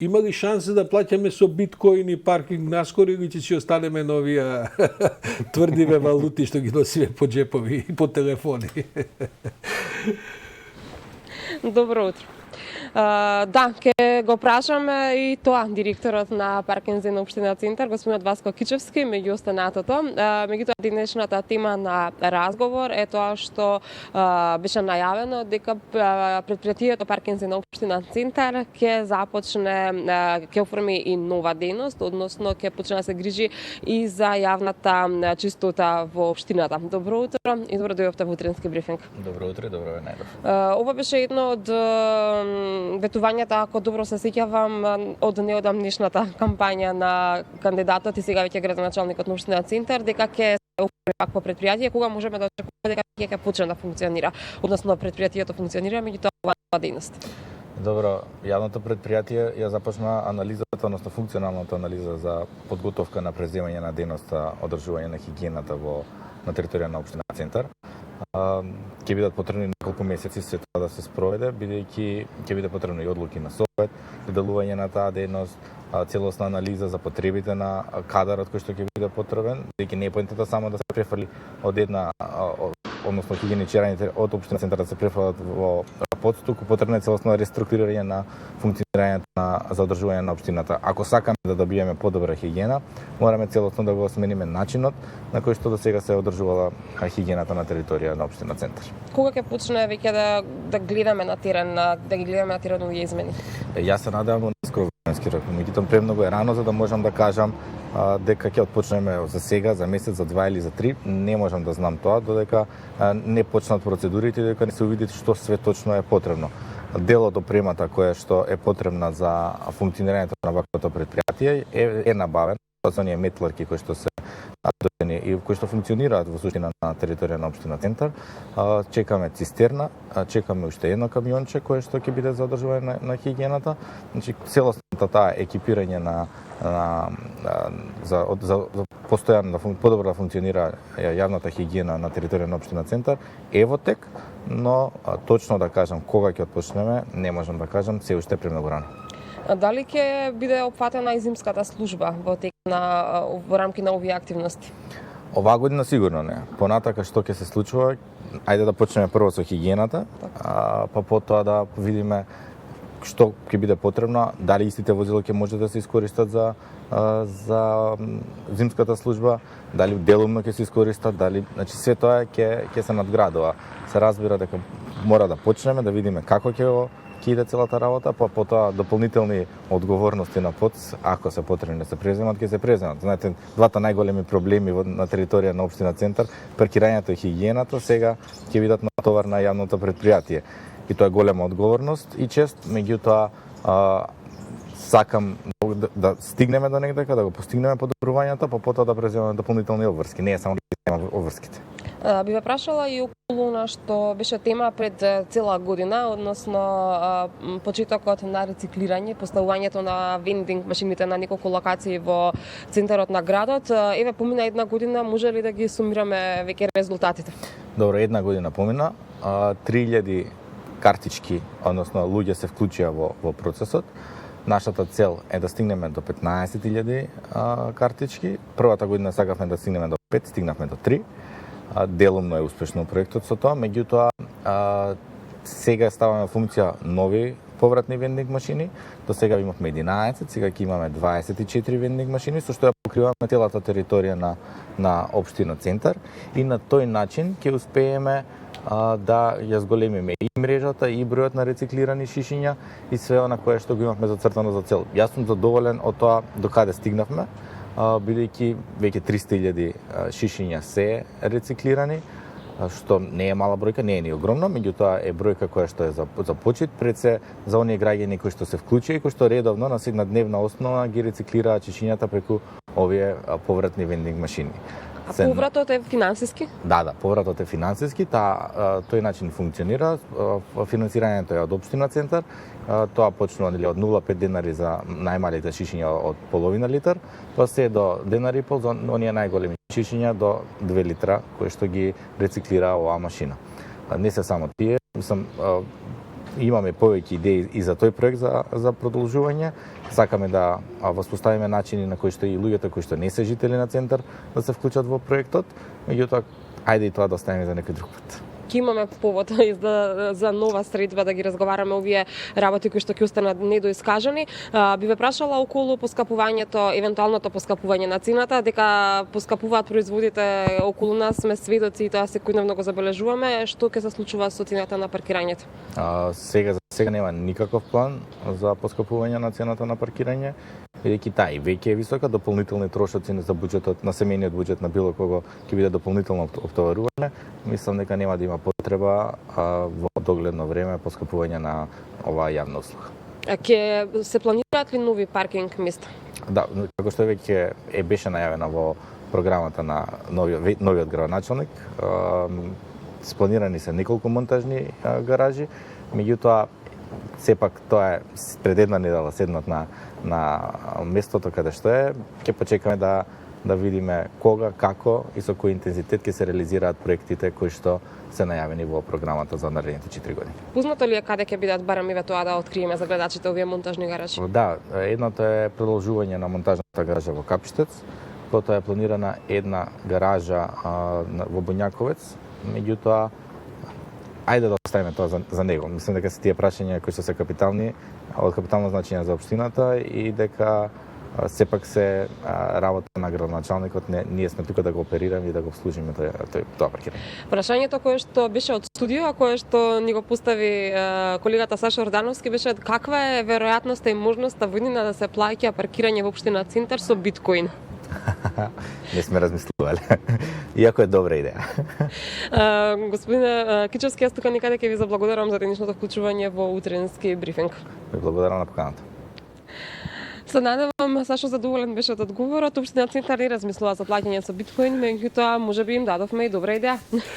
Има ли шанса да плаќаме со биткоини паркинг наскоро или ќе си останеме на овие тврдиве валути што ги носиме по джепови и по телефони? Добро утро. Да, ќе го прашаме и тоа директорот на паркинзи на општина Центар, господинот Васко Кичевски, меѓу останатото. Меѓутоа денешната тема на разговор е тоа што беше најавено дека предпријатието паркинзи на општина Центар ќе започне, ќе оформи и нова дејност, односно ќе почне да се грижи и за јавната чистота во општината. Добро утро и добро дојдовте во утренски брифинг. Добро утро, добро ве најдов. Ова беше едно од ветувањата, ако добро се сеќавам, од неодамнешната кампања на кандидатот и сега веќе градоначалникот на општина Центар, дека ќе се оформи вакво предпријатие, кога можеме да очекуваме дека ќе почне да функционира, односно предпријатието функционира, меѓутоа оваа дејност. Добро, јавното предпријатие ја започна анализата, односно функционалната анализа за подготовка на преземање на дејноста одржување на хигиената на територија на општина Центар. Ќе бидат потребни неколку месеци се тоа да се спроведе, бидејќи ќе биде потребно и одлуки на совет, и делување на таа дејност, целосна анализа за потребите на кадарот кој што ќе биде потребен, бидејќи не е поентата само да се префрли од една, односно хигиеничараните од општина Центар да се префрлат во подстуку, потребно е целосно реструктурирање на функционирањето за одржување на општината. Ако сакаме да добиеме подобра хигиена, мораме целосно да го смениме начинот на кој што до сега се одржувала хигиената на територија на општина Центар. Кога ќе почне веќе да гледаме на терен, да ги гледаме на терен овие измени? Јас се надевам во наскоро временски рок, меѓутоа премногу е рано за да можам да кажам дека ќе отпочнеме за сега, за месец, за 2 или за 3, не можам да знам тоа додека не почнат процедурите, додека не се увиди што све точно е потребно. Дел од опремата која што е потребна за функционирањето на ваквото предпријатие е набавен, тоа се оние метларки кои што се дојдени и кои што функционираат во суштина на територија на општина Центар. Чекаме цистерна, чекаме уште едно камионче кое што ќе биде за одржување на хигиената. Значи целосната таа екипирање за постојано да подобро да функционира јавната хигиена на територија на општина Центар е во тек, но точно да кажам кога ќе отпочнеме, не можам да кажам, се уште премногу рано. Дали ќе биде опфатена и зимската служба во тек во рамки на овие активности? Оваа година сигурно не. Понатака што ќе се случува, ајде да почнеме прво со хигиената, па потоа да видиме што ќе биде потребно, дали истите возила ќе може да се искористат за зимската служба, дали делумно ќе се искористат, дали, значи се тоа ќе се надградува. Се разбира дека мора да почнеме да видиме како ќе иде целата работа, па потоа дополнителни одговорности на ПОЦ, ако се потребни да се преземат, ќе се преземат. Знаете, двата најголеми проблеми на територија на општина Центар, паркирањето и хигиената, сега ќе бидат на товар на јавното предпријатие. И тоа е голема одговорност и чест, меѓутоа сакам да стигнеме до негдека, да го постигнеме подобрувањето, па потоа да преземаме дополнителни обврски, не е само да имаме обврските. Би ве прашала и околу на што беше тема пред цела година, односно почетокот на рециклирање, поставувањето на вендинг машините на неколку локации во центарот на градот. Еве помина една година, може ли да ги сумираме веќе резултатите? Добро, една година помина, 3000 картички, односно луѓе се вклучија во процесот. Нашата цел е да стигнеме до 15.000 картички. Првата година сакавме да стигнеме до 5, стигнавме до 3. Делумно е успешно проектот со тоа, меѓутоа сега ставаме функција нови повратни вендинг машини. До сега имавме 11, сега ќе имаме 24 вендинг машини, со што ја покриваме целата територија на општина Центар и на тој начин ќе успееме да ја зголемиме и мрежата и бројот на рециклирани шишиња и све она кое што го имавме зацртано за цел. Јас сум задоволен од тоа до каде стигнавме, бидејќи веќе 300.000 шишиња се рециклирани, што не е мала бројка, не е ни огромна, меѓутоа е бројка која што е за почит пред се за оние граѓани кои што се вклучи и кои што редовно на дневна основа ги рециклираат шишињата преку овие повратни вендинг машини. А повратот е финансиски? Да, повратот е финансиски, тој начин функционира, финансирањето е од општина Центар, тоа почнува од 0,5 денари за најмалите шишиња од половина литар, па се до денари и пол за оние најголеми шишиња до 2 литра, кои што ги рециклира оваа машина. Не се само тие, имаме повеќе идеи и за тој проект за продолжување. Сакаме да воспоставиме начини на кои што и луѓето кои што не се жители на Центар да се вклучат во проектот, меѓутоа ајде и тоа да оставиме за некој друг пат. Ке имаме повод за нова средба да ги разговараме овие работи кои што ќе останат недоискажани. Би ве прашала околу поскапувањето, евентуалното поскапување на цената, дека поскапуваат производите околу нас, сме сведоци и тоа секојдневно го забележуваме. Што ќе се случува со цената на паркирањето? За сега нема никаков план за поскапување на цената на паркирање, бидејќи таа и веќе е висока, дополнителни трошоци за буџетот, на семејниот буџет на било кого ќе биде дополнително оптоварување. Мислам дека нема да има потреба во догледно време поскапување на оваа јавна услуга. Ќе се планираат ли нови паркинг места? Да, како што веќе беше најавена во програмата на новиот градоначалник, спланирани се неколку монтажни гаражи, меѓутоа сепак тоа е пред една недела седнат на местото каде што е, ќе почекаме да видиме кога, како и со кој интензитет ќе се реализираат проектите кои што се најавени во програмата за наредните 4 години. Познато ли е каде ќе бидат, барам еве тоа да откриеме за гледачите овие монтажни гаражи? Да, едното е продолжување на монтажната гаража во Капштец, потоа е планирана една гаража во Бонјаковец, меѓутоа ајде да оставиме тоа за него. Мислам дека се тие прашања кои што се капитални, од капитално значење за општината и дека сепак се работа на градоначалникот, ние сме тука да го оперираме и да го обслужиме тоа паркирање. Прашањето кое што беше од студио, а кое што ни го постави колегата Сашо Ордановски беше каква е веројатноста и можноста во иднина да се плаќа паркирање во општина Центар со биткоин? Не сме размислувале. Иако е добра идеја. Господине Кичевски, јас тука никаде ќе ви заблагодарам за денешното вклучување во утренски брифинг. Ви благодарам на поканата. Се надевам, Сашо задоволен беше од одговорот. Општина Центар не размислува за плаќање со биткоин, меѓутоа можеби им дадовме и добра идеја.